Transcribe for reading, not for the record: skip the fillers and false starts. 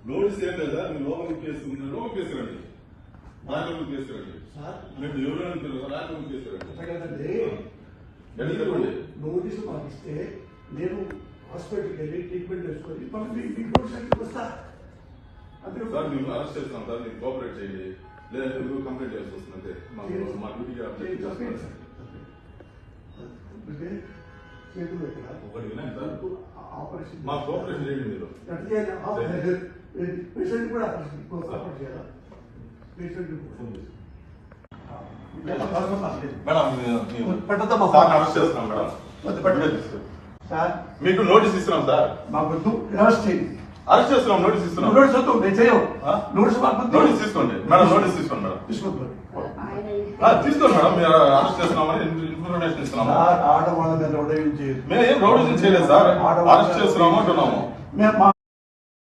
notice ఏం లేదా మీరు లోపలికి కేసుకున్నారు లోపలికి కేసుకురండి రాజ్యాంగం కేసుకురండి మీరు ఎవరైనా రాజ్యాంగం కేసుకురండి నోటీసు పంపిస్తే నేను హాస్పిటల్కి వెళ్ళి ట్రీట్మెంట్ చేసుకొని మీకు వస్తా అంతే సార్ మేము అరెస్ట్ చేస్తాం సార్ మీరు కోఆపరేట్ చేయండి లేదంటే మీరు కంప్లైంట్ చేయాల్సి వస్తుంది అంతే మా డ్యూటీకి అప్డేట్ చేస్తాం చేతులు పెట్టిన ఒకటి వినండి సార్ ఆపరేషన్ మా కోఆపరేషన్ చేయండి మీరు పేషెంట్ కూడా ఆపరేషన్ చేయాలా పేషెంట్ అరెస్ట్ చేస్తున్నాం మేడం సార్ మీకు నోటీస్ ఇస్తున్నాం సార్ మాకు అరెస్ట్ చేయండి అరెస్ట్ చేస్తున్నాం నోటీస్ ఇస్తున్నాం నోటీస్ వద్దు నేను చేయవు నోటీస్ నోటీస్ తీసుకోండి మేడం నోటీస్ తీసుకోండి మేడం తీసుకుంటారు తీసుకోండి మేడం మీరు అరెస్ట్ చేస్తున్నామని ఇన్ఫర్మేషన్ ఇస్తున్నాము ఆడవాళ్ళ మీద మేము ఏం రౌడీజం చేయలేదు సార్ అరెస్ట్ చేస్తున్నాము అంటున్నాము